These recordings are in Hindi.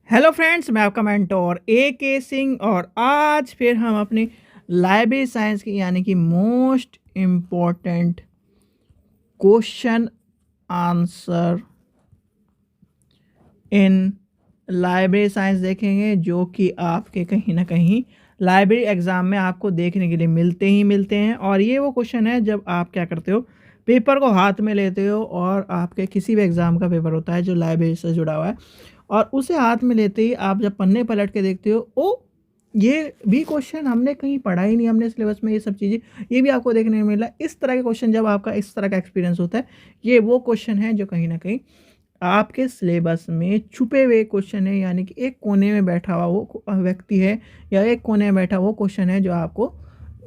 हेलो फ्रेंड्स, मैं आपका मेंटोर AK सिंह और आज फिर हम अपनी लाइब्रेरी साइंस की यानी कि most important question answer in library science देखेंगे, जो कि आपके कहीं ना कहीं लाइब्रेरी एग्ज़ाम में आपको देखने के लिए मिलते हैं। और ये वो क्वेश्चन है जब आप क्या करते हो, पेपर को हाथ में लेते हो और आपके किसी भी एग्ज़ाम का पेपर होता है जो लाइब्रेरी से जुड़ा हुआ है, और उसे हाथ में लेते ही आप जब पन्ने पलट के देखते हो, ओ ये भी क्वेश्चन हमने कहीं पढ़ा ही नहीं, हमने सिलेबस में ये सब चीज़ें, ये भी आपको देखने को मिला। इस तरह के क्वेश्चन जब आपका इस तरह का एक्सपीरियंस होता है, ये वो क्वेश्चन है जो कहीं ना कहीं आपके सिलेबस में छुपे हुए क्वेश्चन है, यानी कि एक कोने में बैठा हुआ वो व्यक्ति है या एक कोने में बैठा वो क्वेश्चन है जो आपको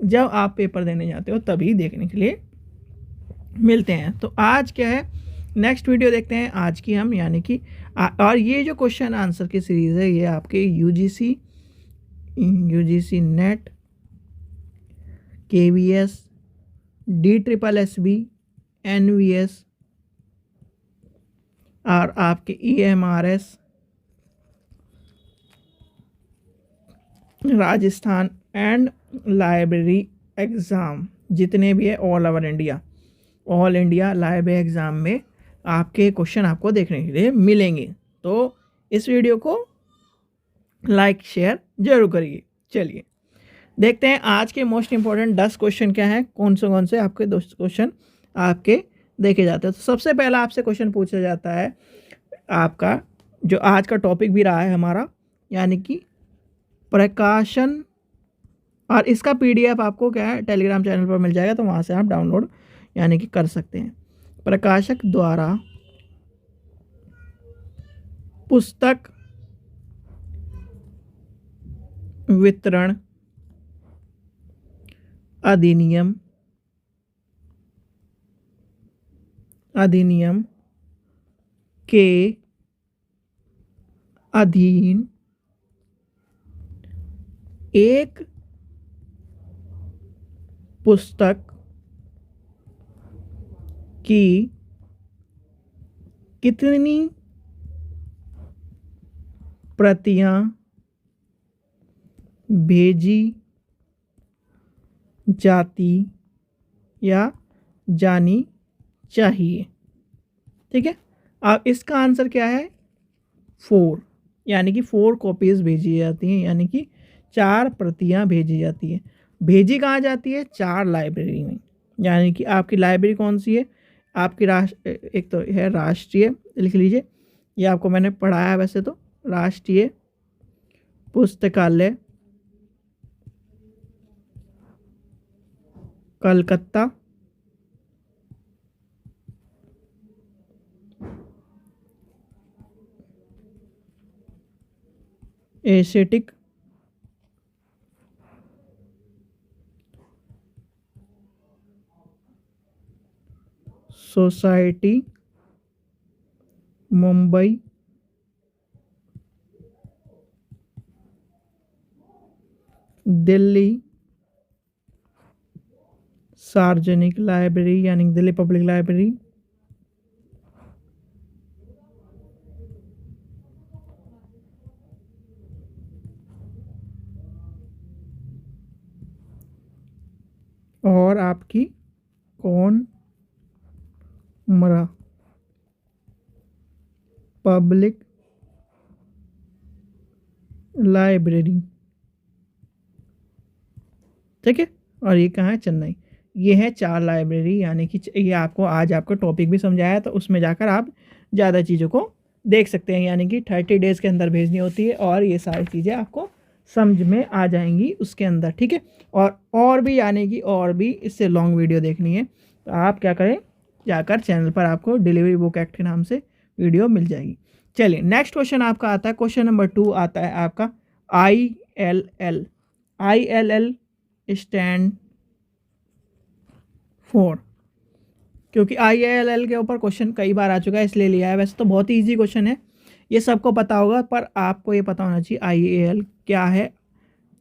जब आप पेपर देने जाते हो तभी देखने के लिए मिलते हैं। तो आज क्या है, नेक्स्ट वीडियो देखते हैं आज की हम, यानी कि और ये जो क्वेश्चन आंसर की सीरीज़ है ये आपके UGC net, KVS, DSSB, NVS और आपके EMRS, Rajasthan and library exam जितने भी है ऑल इंडिया लाइब्रेरी एग्ज़ाम में आपके क्वेश्चन आपको देखने के लिए मिलेंगे। तो इस वीडियो को लाइक शेयर जरूर करिए। चलिए देखते हैं आज के मोस्ट इंपॉर्टेंट 10 क्वेश्चन क्या है, कौन से आपके 10 क्वेश्चन आपके देखे जाते हैं। तो सबसे पहला आपसे क्वेश्चन पूछा जाता है आपका, जो आज का टॉपिक भी रहा है हमारा, यानी कि प्रकाशन, और इसका PDF आपको क्या है टेलीग्राम चैनल पर मिल जाएगा, तो वहाँ से आप डाउनलोड यानी कि कर सकते हैं। प्रकाशक द्वारा पुस्तक वितरण अधिनियम के अधीन एक पुस्तक की कितनी प्रतियां भेजी जाती या जानी चाहिए। ठीक है, अब इसका आंसर क्या है, 4, यानी कि 4 कॉपीज़ भेजी जाती हैं, यानी कि 4 प्रतियां भेजी जाती है। भेजी कहाँ जाती है, 4 लाइब्रेरी में। यानी कि आपकी लाइब्रेरी कौन सी है, आपकी एक तो है राष्ट्रीय, लिख लीजिए, ये आपको मैंने पढ़ाया है वैसे तो, राष्ट्रीय पुस्तकालय कलकत्ता, एशियाटिक सोसाइटी मुंबई, दिल्ली सार्वजनिक लाइब्रेरी यानी दिल्ली पब्लिक लाइब्रेरी, और आपकी कौन मरा पब्लिक लाइब्रेरी। ठीक है, और ये कहाँ है, चेन्नई। ये है 4 लाइब्रेरी, यानी कि ये आपको आज आपका टॉपिक भी समझाया, तो उसमें जाकर आप ज़्यादा चीज़ों को देख सकते हैं, यानी कि 30 डेज़ के अंदर भेजनी होती है और ये सारी चीज़ें आपको समझ में आ जाएंगी उसके अंदर। ठीक है, और भी यानी कि और भी इससे लॉन्ग वीडियो देखनी है तो आप क्या करें, जाकर चैनल पर आपको डिलीवरी बुक एक्ट के नाम से वीडियो मिल जाएगी। चलिए नेक्स्ट क्वेश्चन आपका आता है, क्वेश्चन नंबर 2 आता है आपका ILL स्टैंड फॉर, क्योंकि ILL के ऊपर क्वेश्चन कई बार आ चुका है इसलिए लिया है। वैसे तो बहुत ही ईजी क्वेश्चन है, ये सबको पता होगा, पर आपको ये पता होना चाहिए IAL क्या है।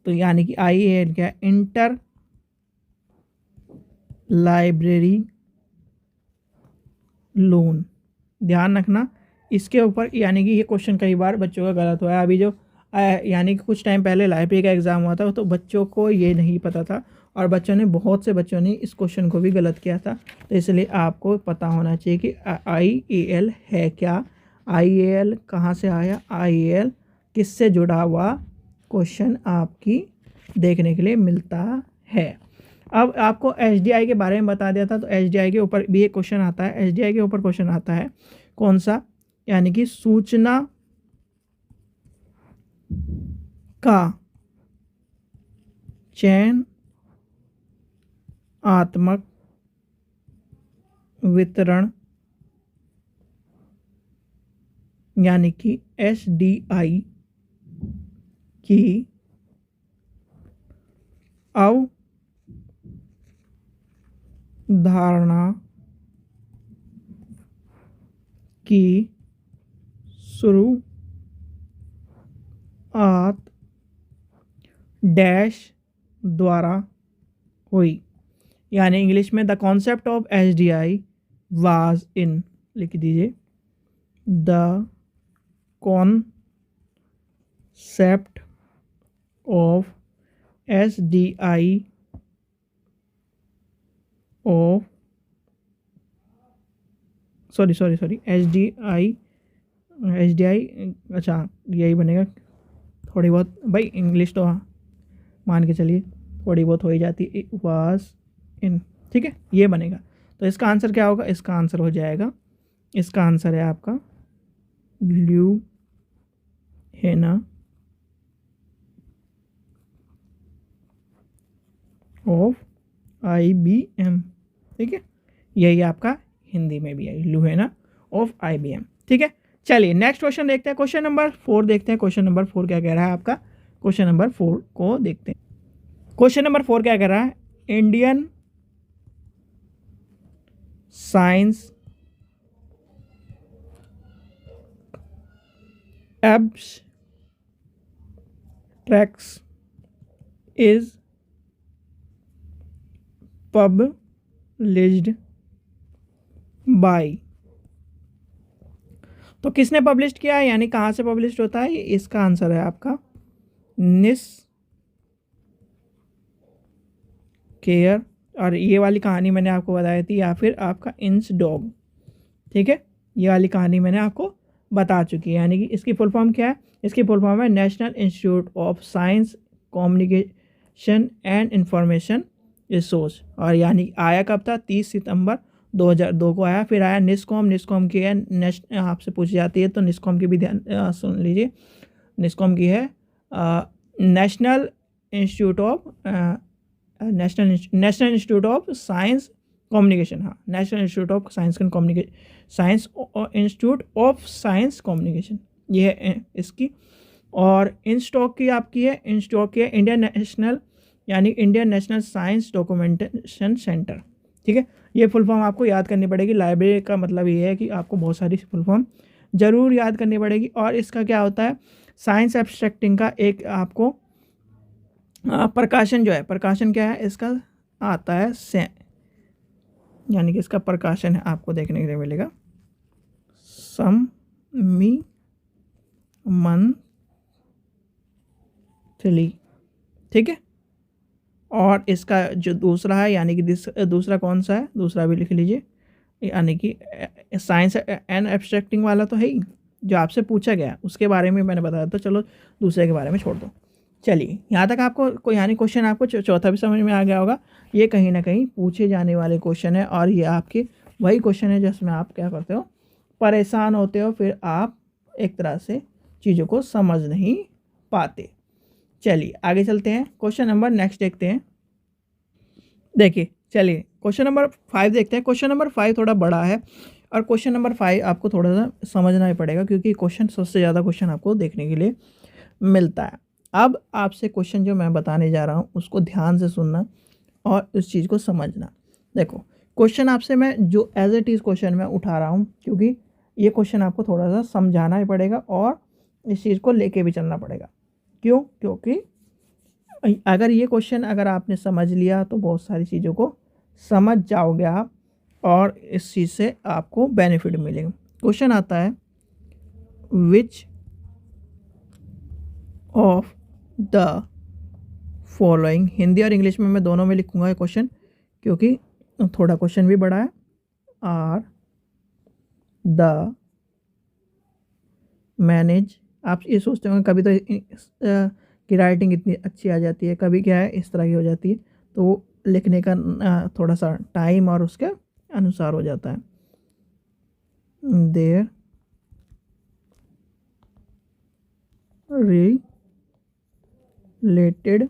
तो यानी कि IAL क्या है, इंटर लाइब्रेरी लोन। ध्यान रखना, इसके ऊपर यानी कि ये क्वेश्चन कई बार बच्चों का गलत हुआ है। अभी जो यानी कि कुछ टाइम पहले लाइब्रेरी का एग्ज़ाम हुआ था तो बच्चों को ये नहीं पता था और बहुत से बच्चों ने इस क्वेश्चन को भी गलत किया था। तो इसलिए आपको पता होना चाहिए कि IAL है क्या, IAL कहाँ से आया, IAL किससे जुड़ा हुआ क्वेश्चन आपकी देखने के लिए मिलता है। अब आपको SDI के बारे में बता दिया था तो SDI के ऊपर भी एक क्वेश्चन आता है। SDI के ऊपर क्वेश्चन आता है कौन सा, यानी कि सूचना का चयनात्मक वितरण यानी कि SDI की अवधारणा की शुरुआत डैश द्वारा हुई, यानी इंग्लिश में the concept of SDI was in, लिख दीजिए, the concept of SDI of sorry SDI अच्छा यही बनेगा। थोड़ी बहुत भाई इंग्लिश तो मान के चलिए थोड़ी बहुत हो ही जाती, वाज इन, ठीक है, ये बनेगा। तो इसका आंसर क्या होगा, इसका आंसर हो जाएगा, इसका आंसर है आपका ल्यूहेना ऑफ IBM, ठीक है, यही आपका हिंदी में भी है, ल्यूहेना ऑफ IBM, ठीक है। चलिए नेक्स्ट क्वेश्चन देखते हैं, क्वेश्चन नंबर 4 देखते हैं। क्वेश्चन नंबर 4 क्या कह रहा है आपका, क्वेश्चन नंबर 4 को देखते हैं। क्वेश्चन नंबर 4 क्या कह रहा है, Indian science abstracts is published by, तो किसने पब्लिश किया है, यानी कहाँ से पब्लिश होता है, इसका आंसर है आपका निस्केयर, और ये वाली कहानी मैंने आपको बताई थी, या फिर आपका इंसडॉग, ठीक है, ये वाली कहानी मैंने आपको बता चुकी है। यानी कि इसकी फुल फॉर्म क्या है, इसकी फुल फॉर्म है national institute of science communication and information resource, और यानी आया कब था, 30 सितंबर 2002 को आया। फिर आया निस्कॉम की है, आपसे पूछी जाती है तो निस्कॉम की भी ध्यान सुन लीजिए, निस्कॉम की है national institute of science communication, हाँ, national institute of science communication, institute of science communication, ये है इसकी। और इंस्टॉक की आपकी है, इंस्टॉक की है Indian national science documentation centre, ठीक है। ये फुल फॉर्म आपको याद करनी पड़ेगी, लाइब्रेरी का मतलब ये है कि आपको बहुत सारी फुल फॉर्म ज़रूर याद करनी पड़ेगी। और इसका क्या होता है, साइंस एब्स्ट्रैक्टिंग का एक आपको प्रकाशन जो है, प्रकाशन क्या है इसका आता है यानी कि इसका प्रकाशन है आपको देखने के लिए मिलेगा मंथली, ठीक है। और इसका जो दूसरा है, यानी कि दूसरा कौन सा है, दूसरा भी लिख लीजिए, यानी कि साइंस एंड एब्स्ट्रैक्टिंग वाला तो है ही, जो आपसे पूछा गया उसके बारे में मैंने बताया, तो चलो दूसरे के बारे में छोड़ दो। चलिए यहाँ तक आपको कोई यानी क्वेश्चन आपको चौथा भी समझ में आ गया होगा। ये कहीं ना कहीं पूछे जाने वाले क्वेश्चन है, और ये आपके वही क्वेश्चन है जिसमें आप क्या करते हो, परेशान होते हो, फिर आप एक तरह से चीज़ों को समझ नहीं पाते। चलिए आगे चलते हैं, क्वेश्चन नंबर नेक्स्ट देखते हैं। देखिए चलिए क्वेश्चन नंबर 5 देखते हैं। क्वेश्चन नंबर 5 थोड़ा बड़ा है, और क्वेश्चन नंबर 5 आपको थोड़ा सा समझना ही पड़ेगा, क्योंकि क्वेश्चन सबसे ज़्यादा क्वेश्चन आपको देखने के लिए मिलता है। अब आपसे क्वेश्चन जो मैं बताने जा रहा हूँ उसको ध्यान से सुनना और उस चीज़ को समझना। देखो क्वेश्चन आपसे मैं जो एज इट इज़ क्वेश्चन मैं उठा रहा हूँ, क्योंकि ये क्वेश्चन आपको थोड़ा सा समझाना ही पड़ेगा और इस चीज़ को लेके भी चलना पड़ेगा। क्यों? क्योंकि अगर ये क्वेश्चन अगर आपने समझ लिया तो बहुत सारी चीज़ों को समझ जाओगे आप, और इस चीज़ से आपको बेनिफिट मिलेगा। क्वेश्चन आता है which of the following, Hindi और इंग्लिश में मैं दोनों में लिखूंगा ये क्वेश्चन, क्योंकि थोड़ा क्वेश्चन भी बड़ा है। आर द मैनेज, आप ये सोचते होंगे कभी तो की राइटिंग इतनी अच्छी आ जाती है, कभी क्या है इस तरह की हो जाती है, तो लिखने का थोड़ा सा टाइम और उसके अनुसार हो जाता है। देयर रिलेटेड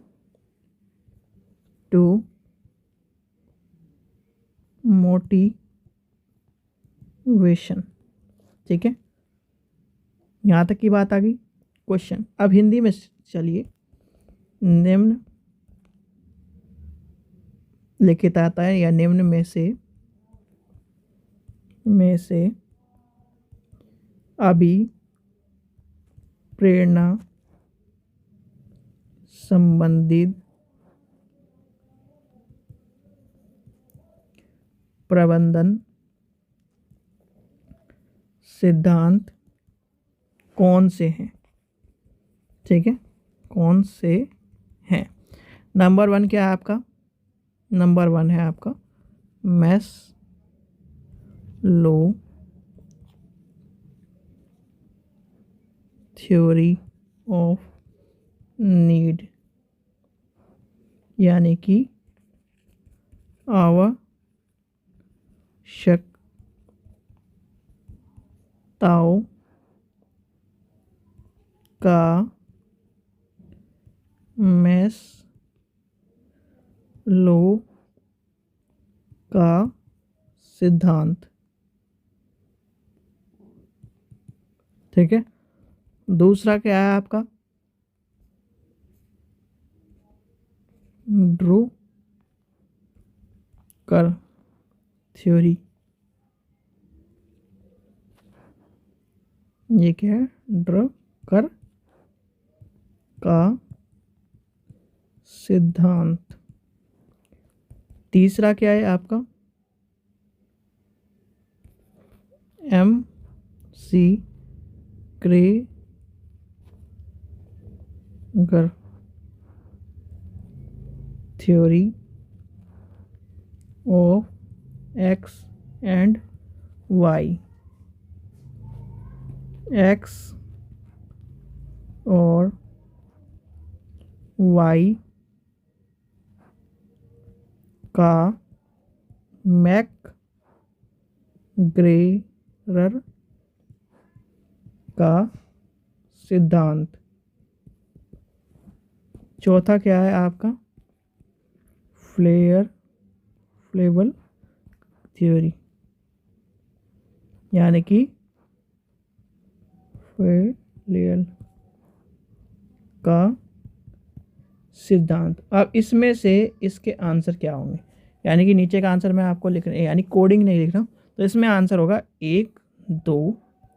टू मोटिवेशन, ठीक है, यहाँ तक की बात आ गई। क्वेश्चन अब हिंदी में चलिए। निम्न लिखित आता है या निम्न में से अभी प्रेरणा संबंधित प्रबंधन सिद्धांत कौन से हैं, ठीक है, कौन से हैं। नंबर 1 क्या है आपका, नंबर 1 है आपका मैस्लो थ्योरी ऑफ नीड, यानी कि आवश्यकताओं का मैस्लो का सिद्धांत, ठीक है। दूसरा क्या है आपका, ड्रूकर थ्योरी, ये क्या है, ड्रूकर का सिद्धांत। तीसरा क्या है आपका, MC Gregor theory of X and Y, X और Y का मैकग्रेगर का सिद्धांत। चौथा क्या है आपका, फ्लेबल थ्योरी, यानी कि फ्लेयल का सिद्धांत। अब इसमें से इसके आंसर क्या होंगे, यानी कि नीचे का आंसर मैं आपको लिख रहा, यानी कोडिंग नहीं लिख रहा हूँ, तो इसमें आंसर होगा 1 2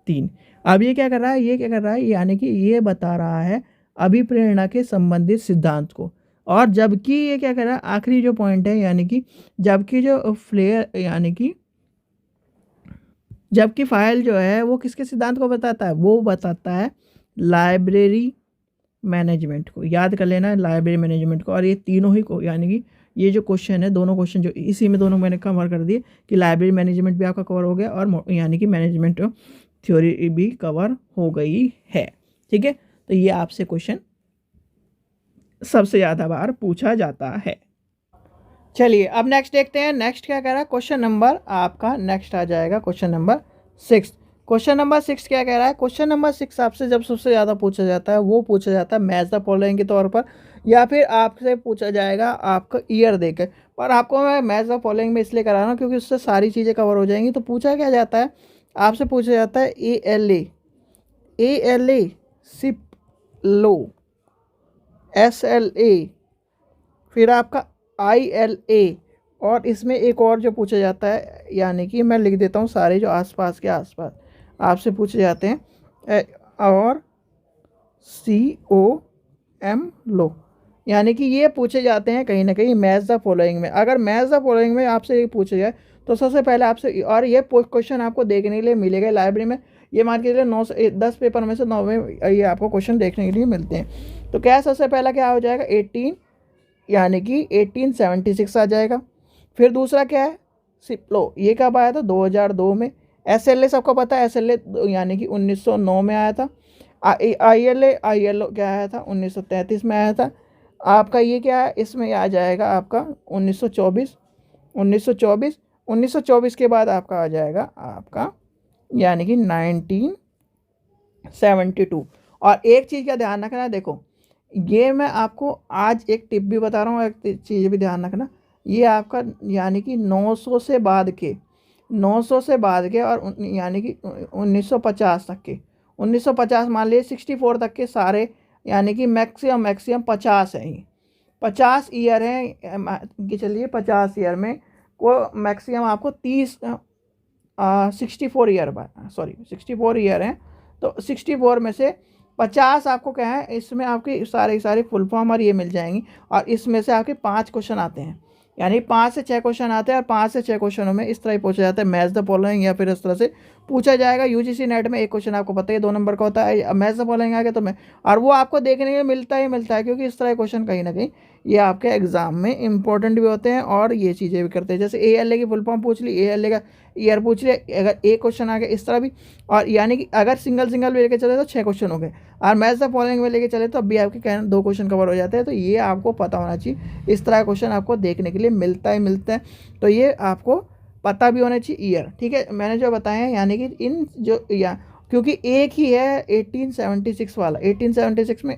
3। अब ये क्या कर रहा है, ये क्या कर रहा है, यानी कि ये बता रहा है अभिप्रेरणा के संबंधित सिद्धांत को, और जबकि ये क्या कर रहा है, आखिरी जो पॉइंट है, यानी कि जबकि जो फ्लेयर, यानी कि जबकि फाइल जो है वो किसके सिद्धांत को बताता है, वो बताता है लाइब्रेरी मैनेजमेंट को। याद कर लेना है लाइब्रेरी मैनेजमेंट को, और ये तीनों ही को, यानी कि ये जो क्वेश्चन है, दोनों क्वेश्चन जो इसी में दोनों मैंने कवर कर दिए कि लाइब्रेरी मैनेजमेंट भी आपका कवर हो गया और यानी कि मैनेजमेंट थ्योरी भी कवर हो गई है, ठीक है। तो ये आपसे क्वेश्चन सबसे ज़्यादा बार पूछा जाता है। चलिए अब नेक्स्ट देखते हैं, नेक्स्ट क्या कह रहा है, क्वेश्चन नंबर आपका नेक्स्ट आ जाएगा क्वेश्चन नंबर 6। क्वेश्चन नंबर 6 क्या कह रहा है, क्वेश्चन नंबर 6 आपसे जब सबसे ज़्यादा पूछा जाता है वो पूछा जाता है मैच द फॉलोइंग के तौर पर, या फिर आपसे पूछा जाएगा आपका ईयर देकर। पर आपको मैं मैच द फॉलोइंग में इसलिए करा रहा हूँ क्योंकि उससे सारी चीज़ें कवर हो जाएंगी। तो पूछा क्या जाता है, आपसे पूछा जाता है ALA सिप लो, SLA, फिर आपका ILA, और इसमें एक और जो पूछा जाता है, यानी कि मैं लिख देता हूँ सारे जो आसपास के आसपास आपसे पूछे जाते हैं, और COM लो, यानी कि ये पूछे जाते हैं कहीं ना कहीं मैच द फॉलोइंग में। अगर मैच द फॉलोइंग में आपसे ये पूछा जाए तो सबसे पहले आपसे, और ये क्वेश्चन आपको देखने के लिए मिलेगा लाइब्रेरी में, ये मान के चलिए 9 से 10 पेपर में से 9 में ये आपको क्वेश्चन देखने के लिए मिलते हैं। तो क्या सबसे पहला क्या हो जाएगा 18 यानी कि 1876 आ जाएगा। फिर दूसरा क्या है सिप्लो, ये कब आया था 2002 में। SLA सबको पता है, SLA यानी कि 1909 में आया था। ILO क्या आया था 1933 में आया था। आपका ये क्या है इसमें आ जाएगा आपका 1924 1924 1924 के बाद आपका आ जाएगा आपका यानी कि 1972। और एक चीज़ का ध्यान रखना, देखो ये मैं आपको आज एक टिप भी बता रहा हूँ, एक चीज़ भी ध्यान रखना, ये आपका यानी कि 900 से बाद के 900 से बाद के और यानी कि 1950 तक के 1950 मान लीजिए 64 तक के सारे यानी कि मैक्सिमम 50 है ही 50 ईयर हैं कि चलिए 50 ईयर में को मैक्सिमम आपको 64 ईयर 64 ईयर हैं। तो 64 में से 50 आपको क्या है इसमें आपकी सारी फुल फॉर्म और ये मिल जाएंगी और इसमें से आपके 5 क्वेश्चन आते हैं यानी 5 से 6 क्वेश्चन आते हैं और 5 से 6 क्वेश्चनों में इस तरह ही पूछा जाता है मैच द फॉलोइंग या फिर इस तरह से पूछा जाएगा। UGC नेट में एक क्वेश्चन आपको पता है 2 नंबर का होता है, मैच द फॉलोइंग आ गया तो मैं और वो आपको देखने के लिए मिलता ही मिलता है क्योंकि इस तरह के क्वेश्चन कहीं ना कहीं ये आपके एग्जाम में इंपॉर्टेंट भी होते हैं और ये चीज़ें भी करते हैं। जैसे ALA की फुल फॉर्म पूछ ली, ALA का ईयर पूछ लिया, अगर एक क्वेश्चन आ गया इस तरह भी। और यानी कि अगर सिंगल भी लेके चले तो 6 क्वेश्चन हो गए और मैच द फॉलोइंग में लेके चले तो अब भी आपके कहना 2 क्वेश्चन कवर हो जाते हैं। तो ये आपको पता होना चाहिए, इस तरह का क्वेश्चन आपको देखने के लिए मिलता है। तो ये आपको पता भी होना चाहिए ईयर, ठीक है। मैंने जो बताया है यानी कि इन जो या क्योंकि एक ही है 1876 वाला, 1876 में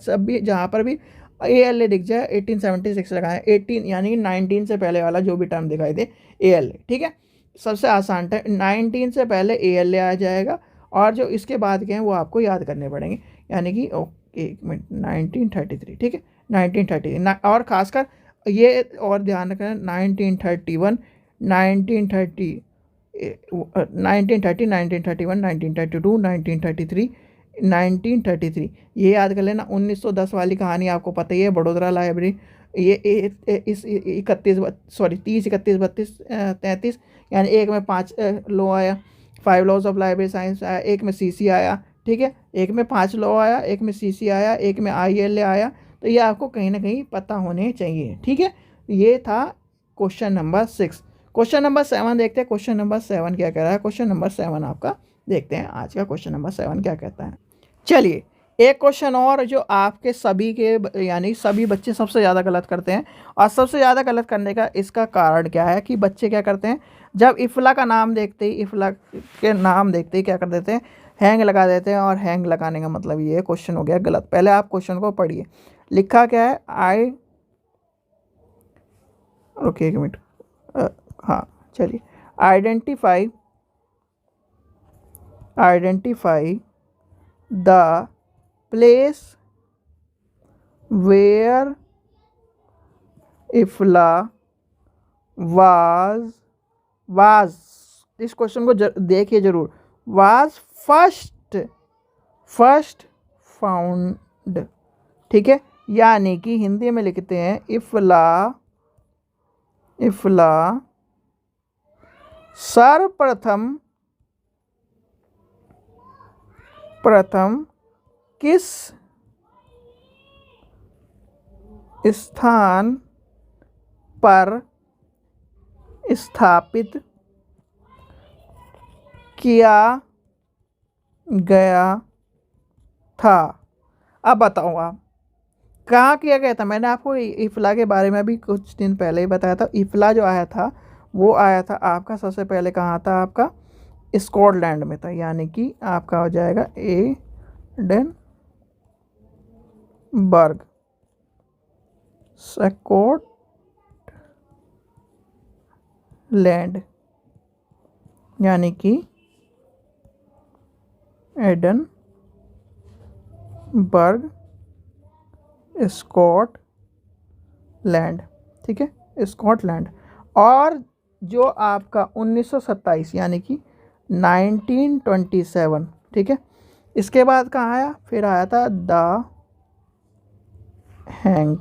सब भी जहाँ पर भी ALA दिख जाए 1876 लगाए, 18 यानी 19 से पहले वाला जो भी टर्म दिखाई दे ALA, ठीक है। सबसे आसान है 19 से पहले ALA आ जाएगा और जो इसके बाद के हैं वो आपको याद करने पड़ेंगे यानी कि ओके एक मिनट 1933, ठीक है 1930 और खासकर ये और ध्यान रखना 1931 1930 1930 1931 1932 1933 1933 ये याद कर लेना। 1910 वाली कहानी आपको पता ही है, बड़ोदरा लाइब्रेरी, ये इस 30 31 32 33 यानी एक में 5 लॉ आया, 5 लॉज ऑफ लाइब्रेरी साइंस आया, एक में CC आया, ठीक है, एक में 5 लॉ आया, एक में CC आया, एक में ILA आया। तो ये आपको कहीं ना कहीं पता होने चाहिए, ठीक है। ये था क्वेश्चन नंबर 6। क्वेश्चन नंबर 7 देखते हैं, क्वेश्चन नंबर 7 क्या कह रहा है। क्वेश्चन नंबर 7 आपका देखते हैं आज का क्वेश्चन नंबर 7 क्या कहता है। चलिए एक क्वेश्चन और जो आपके सभी के यानी सभी बच्चे सबसे ज़्यादा गलत करते हैं और सबसे ज़्यादा गलत करने का इसका कारण क्या है कि बच्चे क्या करते हैं जब इफ़ला का नाम देखते ही इफ़ला के नाम देखते ही क्या कर देते हैं हैंग लगा देते हैं। और हैंग लगाने का मतलब ये क्वेश्चन हो गया गलत। पहले आप क्वेश्चन को पढ़िए, लिखा क्या है ओके एक मिनट हाँ चलिए identify the place where IFLA was इस क्वेश्चन को देखिए जरूर, वाज फर्स्ट फाउंड, ठीक है। यानी कि हिंदी में लिखते हैं इफ़ला सर्वप्रथम किस स्थान पर स्थापित किया गया था। अब बताओ आप कहाँ किया गया था। मैंने आपको इफ़ला के बारे में भी कुछ दिन पहले ही बताया था। इफ़ला जो आया था वो आया था आपका सबसे पहले कहाँ था, आपका स्कॉटलैंड में था, यानी कि आपका हो जाएगा एडनबर्ग, स्कॉटलैंड यानी कि एडनबर्ग स्कॉटलैंड, ठीक है स्कॉटलैंड। और जो आपका 1927 यानी कि 1927, ठीक है, इसके बाद कहाँ आया, फिर आया था द हैंग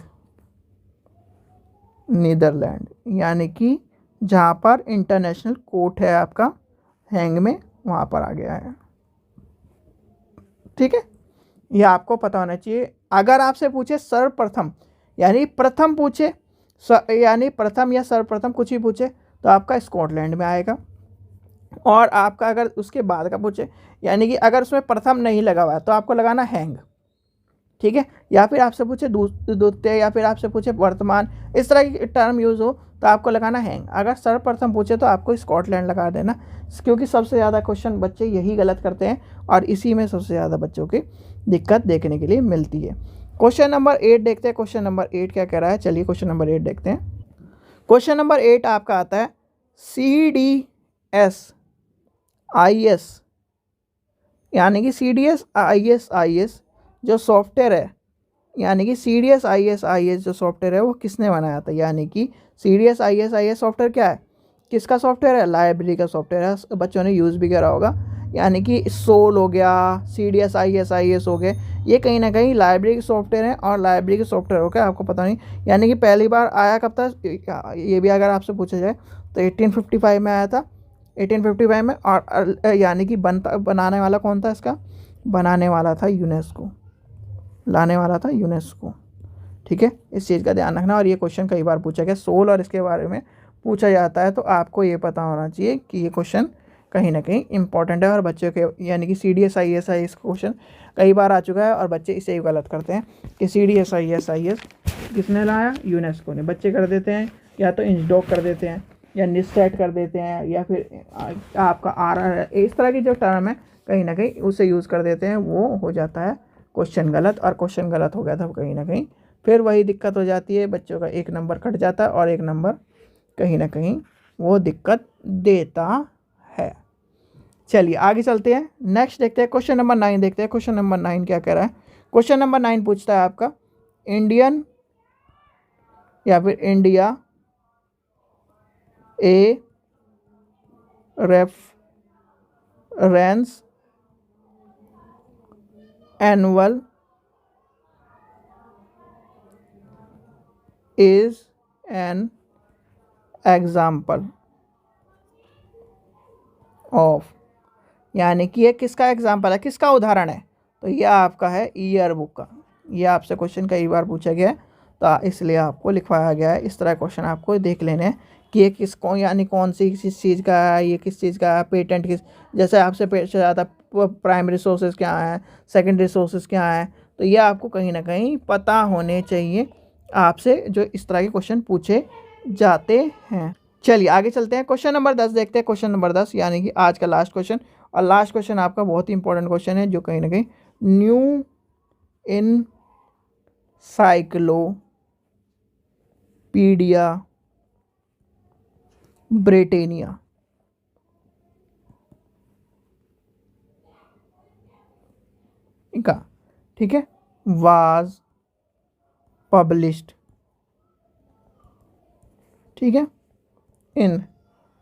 नीदरलैंड, यानी कि जहाँ पर इंटरनेशनल कोर्ट है आपका हैंग में, वहाँ पर आ गया है। ठीक है, ये आपको पता होना चाहिए। अगर आपसे पूछे सर्वप्रथम यानी प्रथम पूछे, यानी प्रथम या सर्वप्रथम कुछ ही पूछे तो आपका स्कॉटलैंड में आएगा। और आपका अगर उसके बाद का पूछे, यानी कि अगर उसमें प्रथम नहीं लगा हुआ है तो आपको लगाना हैंग। ठीक है, या फिर आपसे पूछे द्वितीय, या फिर आपसे पूछे वर्तमान, इस तरह की टर्म यूज़ हो तो आपको लगाना हैंग। अगर सर्वप्रथम पूछे तो आपको स्कॉटलैंड लगा देना, क्योंकि सबसे ज़्यादा क्वेश्चन बच्चे यही गलत करते हैं और इसी में सबसे ज़्यादा बच्चों की दिक्कत देखने के लिए मिलती है। क्वेश्चन नंबर 8 देखते हैं। क्वेश्चन नंबर 8 क्या कह रहा है, चलिए क्वेश्चन नंबर 8 देखते हैं। क्वेश्चन नंबर 8 आपका आता है CDS-IS, यानी कि CDS-IS जो सॉफ्टवेयर है, यानी कि CDS-IS जो सॉफ्टवेयर है वो किसने बनाया था। यानी कि CDS-IS सॉफ्टवेयर क्या है, किसका सॉफ्टवेयर है, लाइब्रेरी का सॉफ्टवेयर है। बच्चों ने यूज़ भी करा होगा। यानी कि सोल हो गया, CDS-IS हो गए, ये कहीं ना कहीं लाइब्रेरी के सॉफ्टवेयर हैं। और लाइब्रेरी के सॉफ्टवेयर हो क्या आपको पता नहीं, यानी कि पहली बार आया कब था, ये भी अगर आपसे पूछा जाए तो 1855 में आया था, 1855 में। और यानी कि बनाने वाला कौन था, इसका बनाने वाला था यूनेस्को, लाने वाला था यूनेस्को। ठीक है, इस चीज़ का ध्यान रखना। और ये क्वेश्चन कई बार पूछा गया, सोल और इसके बारे में पूछा जाता है, तो आपको ये पता होना चाहिए कि ये क्वेश्चन कहीं ना कहीं इंपॉर्टेंट है। और बच्चों के यानी कि CDS-IS क्वेश्चन कई बार आ चुका है और बच्चे इसे ही गलत करते हैं कि CDS-IS किसने लाया, यूनेस्को ने। बच्चे कर देते हैं या तो इंचडॉक कर देते हैं या निस्टेट कर देते हैं, या फिर आपका RR, इस तरह की जो टर्म है कहीं ना कहीं उसे यूज़ कर देते हैं, वो हो जाता है क्वेश्चन गलत। और क्वेश्चन गलत हो गया था कहीं ना कहीं फिर वही दिक्कत हो जाती है, बच्चों का 1 नंबर कट जाता है और 1 नंबर कहीं ना कहीं वो दिक्कत देता है। चलिए आगे चलते हैं, नेक्स्ट देखते हैं, क्वेश्चन नंबर 9 देखते हैं। क्वेश्चन नंबर 9 क्या कह रहा है। क्वेश्चन नंबर 9 पूछता है आपका इंडियन या फिर India a reference annual is an example of, यानी कि ये किसका एग्जाम्पल है, किसका उदाहरण है, तो ये आपका है ईयर बुक का। ये आपसे क्वेश्चन कई बार पूछा गया है तो इसलिए आपको लिखवाया गया है। इस तरह क्वेश्चन आपको देख लेने हैं कि ये किसको, यानी कौन सी किस चीज़ का है, ये किस चीज़ का है, पेटेंट किस, जैसे आपसे पूछा जाता है प्राइमरी सोर्सेज क्या है, सेकेंडरी सोर्सेज क्या है, तो ये आपको कहीं ना कहीं पता होने चाहिए आपसे जो इस तरह के क्वेश्चन पूछे जाते हैं। चलिए आगे चलते हैं, क्वेश्चन नंबर 10 देखते हैं। क्वेश्चन नंबर 10 यानी कि आज का लास्ट क्वेश्चन, और लास्ट क्वेश्चन आपका बहुत ही इंपॉर्टेंट क्वेश्चन है जो कहीं ना कहीं न्यू इनसाइक्लोपीडिया ब्रिटानिया का, ठीक है, वाज पब्लिश्ड, ठीक है, इन,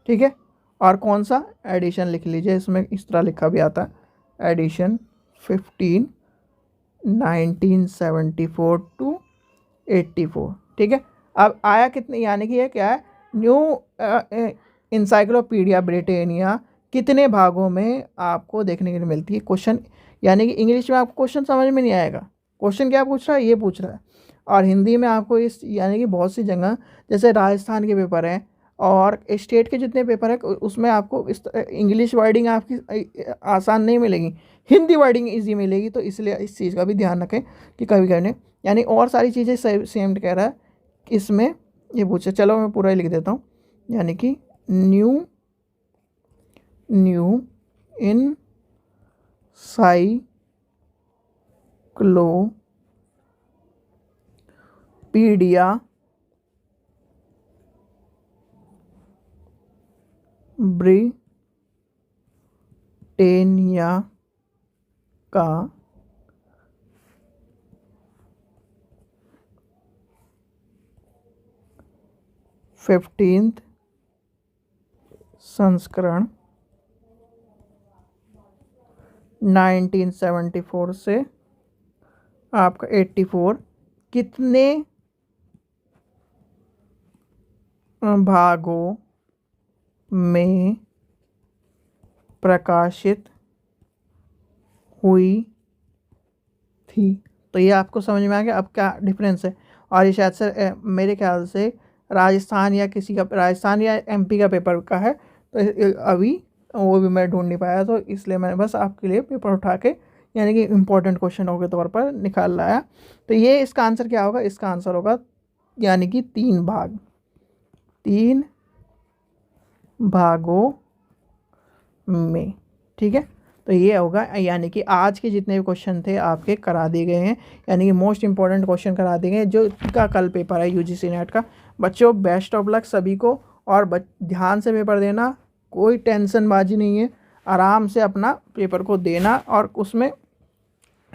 ठीक है, और कौन सा एडिशन लिख लीजिए, इसमें इस तरह लिखा भी आता है एडिशन 15 1974 to 84, ठीक है। अब आया कितने, यानी कि ये क्या है, न्यू इंसाइक्लोपीडिया ब्रिटानिया कितने भागों में आपको देखने के लिए मिलती है। क्वेश्चन यानी कि इंग्लिश में आपको क्वेश्चन समझ में नहीं आएगा, क्वेश्चन क्या पूछ रहा है, ये पूछ रहा है। और हिंदी में आपको इस यानी कि बहुत सी जगह जैसे राजस्थान के पेपर हैं और स्टेट के जितने पेपर है उसमें आपको इस इंग्लिश वर्डिंग आपकी आसान नहीं मिलेगी, हिंदी वर्डिंग इजी मिलेगी। तो इसलिए इस चीज़ का भी ध्यान रखें कि कभी कभी यानी और सारी चीज़ें सेम कह रहा है इसमें ये पूछे। चलो मैं पूरा ही लिख देता हूँ, यानी कि न्यू इनसाइक्लोपीडिया ब्रिटानिया का फिफ्टींथ संस्करण 1974 से आपका 84 कितने भागों में प्रकाशित हुई थी। तो ये आपको समझ में आ गया अब क्या डिफरेंस है। और ये शायद से मेरे ख्याल से राजस्थान या एमपी का पेपर का है, तो अभी वो भी मैं ढूंढ नहीं पाया, तो इसलिए मैंने बस आपके लिए पेपर उठा के यानी कि इम्पोर्टेंट क्वेश्चनों के तौर पर निकाल लाया। तो ये इसका आंसर क्या होगा, इसका आंसर होगा यानी कि 3 भाग, 3 भागों में। ठीक है, तो ये होगा यानी कि आज के जितने भी क्वेश्चन थे आपके करा दिए गए हैं, यानी कि मोस्ट इंपॉर्टेंट क्वेश्चन करा दिए गए हैं जो का कल पेपर है यूजीसी नेट का। बच्चों बेस्ट ऑफ लक सभी को, और ध्यान से पेपर देना, कोई टेंशनबाजी नहीं है, आराम से अपना पेपर को देना और उसमें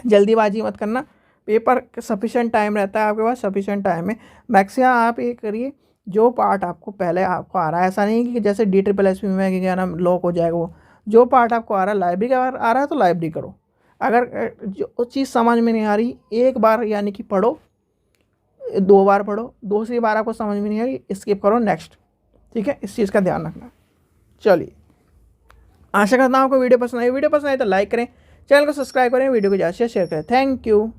जल्दीबाजी मत करना। पेपर सफिशेंट टाइम रहता है आपके पास, सफिशेंट टाइम में मैक्सिमम आप ये करिए जो पार्ट आपको पहले आपको आ रहा है, ऐसा नहीं कि जैसे DSSP में कि क्या नाम लॉक हो जाएगा, वो जो पार्ट आपको आ रहा है, लाइब्रेरी का आ रहा है तो लाइब्रेरी करो। अगर जो चीज़ समझ में नहीं आ रही एक बार यानी कि पढ़ो, 2 बार पढ़ो, दूसरी बार आपको समझ में नहीं आ रही स्किप करो नेक्स्ट। ठीक है, इस चीज़ का ध्यान रखना। चलिए, आशा करता हूँ आपको वीडियो पसंद आई। वीडियो पसंद आई तो लाइक करें, चैनल को सब्सक्राइब करें, वीडियो को ज़्यादा से शेयर करें। Thank you.